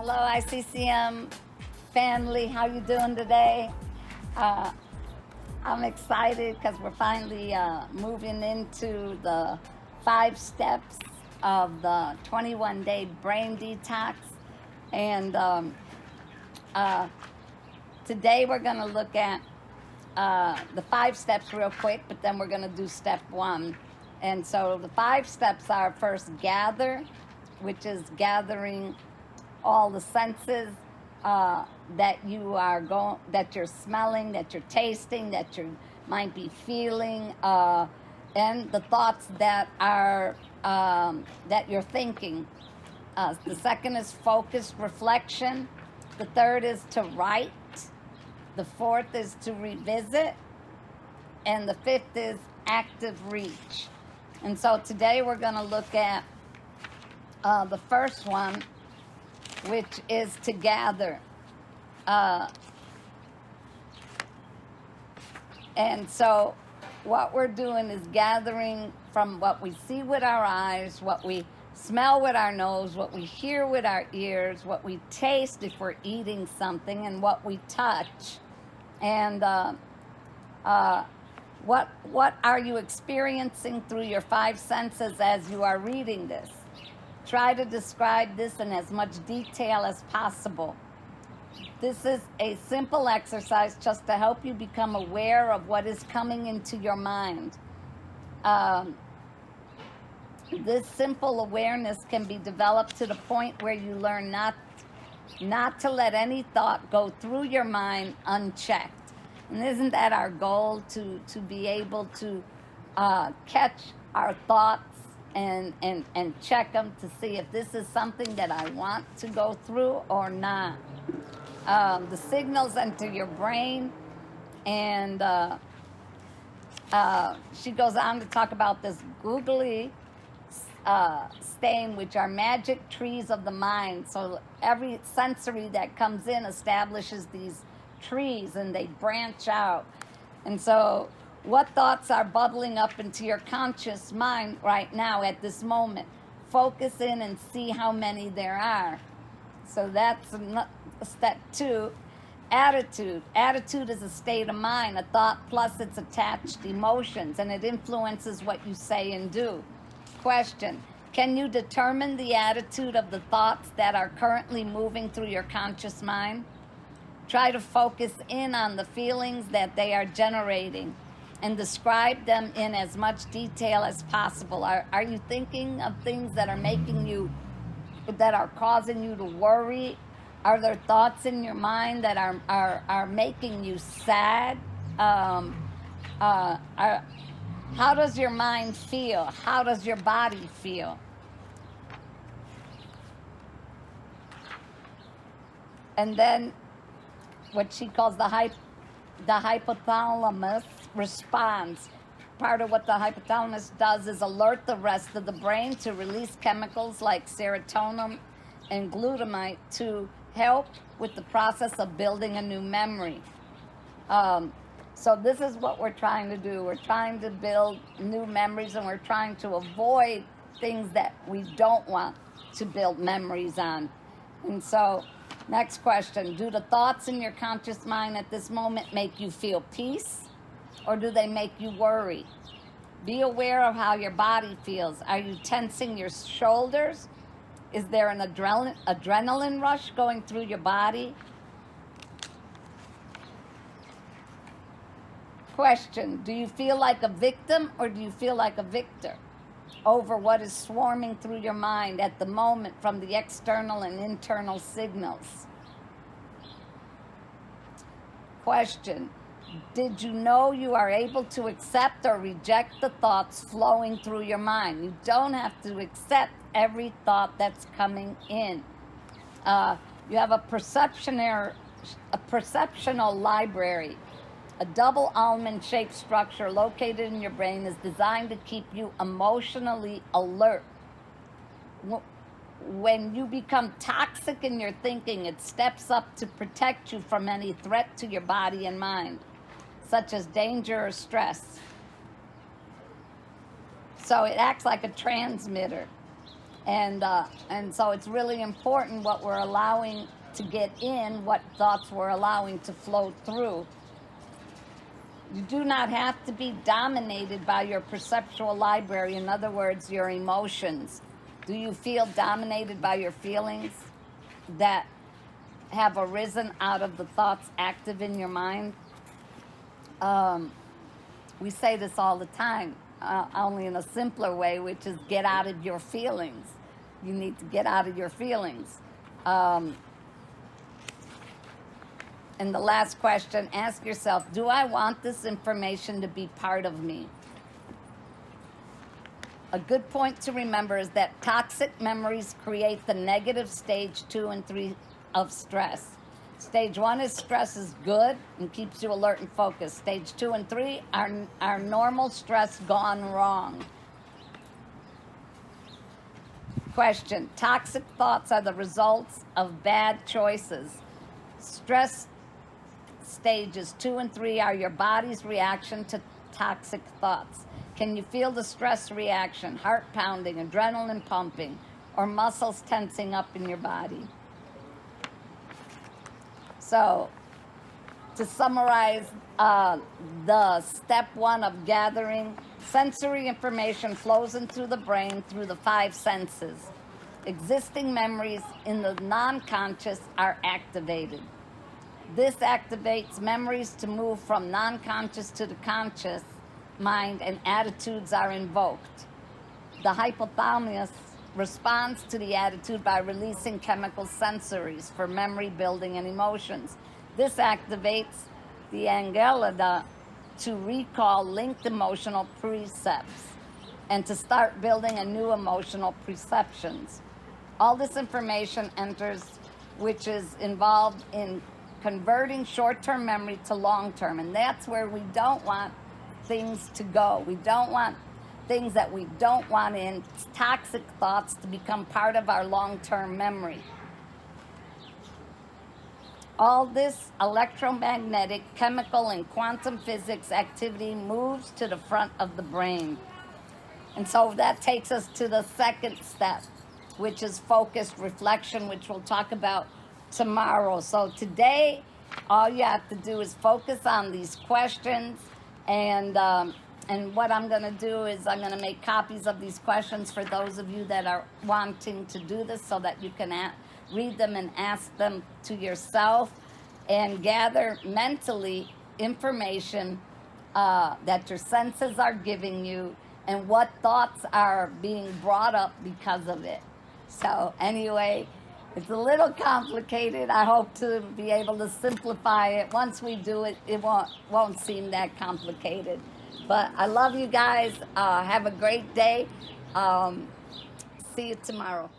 Hello, ICCM family. How you doing today? Uh, I'm excited because we're finally moving into the 5 steps of the 21-day brain detox. And uh, today we're going to look at the 5 steps real quick, but then we're going to do step 1. And so the 5 steps are: first, gather, which is gathering all the senses that you are that you're smelling, that you're tasting, that you might be feeling, and the thoughts that are that you're thinking. The second is focused reflection. The third is to write. The fourth is to revisit, and the fifth is active reach. And so today we're going to look at the first one, which is to gather. And so what we're doing is gathering from what we see with our eyes, what we smell with our nose, what we hear with our ears, what we taste if we're eating something, and what we touch. And what are you experiencing through your 5 senses as you are reading this? Try to describe this in as much detail as possible. This is a simple exercise just to help you become aware of what is coming into your mind. This simple awareness can be developed to the point where you learn not to let any thought go through your mind unchecked. And isn't that our goal, to be able to catch our thoughts and check them to see if this is something that I want to go through or not. The signals enter your brain, and she goes on to talk about this googly stain, which are magic trees of the mind. So every sensory that comes in establishes these trees, and they branch out. And so what thoughts are bubbling up into your conscious mind right now at this moment? Focus in and see how many there are. So that's step 2. Attitude. Attitude is a state of mind, a thought plus its attached emotions, and it influences what you say and do. Question: can you determine the attitude of the thoughts that are currently moving through your conscious mind? Try to focus in on the feelings that they are generating and describe them in as much detail as possible. Are you thinking of things that are causing you to worry? Are there thoughts in your mind that are making you sad? How does your mind feel? How does your body feel? And then what she calls the hypothalamus responds. Part of what the hypothalamus does is alert the rest of the brain to release chemicals like serotonin and glutamate to help with the process of building a new memory. So this is what we're trying to do. We're trying to build new memories, and we're trying to avoid things that we don't want to build memories on. And so, next question: do the thoughts in your conscious mind at this moment make you feel peace, or do they make you worry? Be aware of how your body feels. Are you tensing your shoulders? Is there an adrenaline rush going through your body? Question: do you feel like a victim, or do you feel like a victor over what is swarming through your mind at the moment from the external and internal signals? Question: did you know you are able to accept or reject the thoughts flowing through your mind? You don't have to accept every thought that's coming in. You have a perceptional library. A double almond-shaped structure located in your brain is designed to keep you emotionally alert. When you become toxic in your thinking, it steps up to protect you from any threat to your body and mind, such as danger or stress. So it acts like a transmitter. And so it's really important what we're allowing to get in, what thoughts we're allowing to flow through. You do not have to be dominated by your perceptual library, in other words, your emotions. Do you feel dominated by your feelings that have arisen out of the thoughts active in your mind? We say this all the time, only in a simpler way, which is get out of your feelings. You need to get out of your feelings. And the last question, ask yourself, do I want this information to be part of me? A good point to remember is that toxic memories create the negative stage 2 and 3 of stress. Stage 1 is stress is good and keeps you alert and focused. Stage 2 and 3 are normal stress gone wrong. Question, toxic thoughts are the results of bad choices. Stress stages 2 and 3 are your body's reaction to toxic thoughts. Can you feel the stress reaction, heart pounding, adrenaline pumping, or muscles tensing up in your body? So, to summarize the step 1 of gathering, sensory information flows into the brain through the 5 senses. Existing memories in the non-conscious are activated. This activates memories to move from non-conscious to the conscious mind, and attitudes are invoked. The hypothalamus responds to the attitude by releasing chemical sensories for memory building and emotions. This activates the amygdala to recall linked emotional precepts and to start building a new emotional perceptions. All this information enters, which is involved in converting short-term memory to long-term, and that's where we don't want things to go. We don't want things that we don't want in, toxic thoughts, to become part of our long-term memory. All this electromagnetic, chemical, and quantum physics activity moves to the front of the brain. And so that takes us to the second step, which is focused reflection, which we'll talk about tomorrow. So today, all you have to do is focus on these questions, and what I'm going to do is I'm going to make copies of these questions for those of you that are wanting to do this, so that you can read them and ask them to yourself and gather mentally information that your senses are giving you and what thoughts are being brought up because of it. So anyway, it's a little complicated. I hope to be able to simplify it. Once we do it, it won't seem that complicated. But I love you guys. Have a great day. See you tomorrow.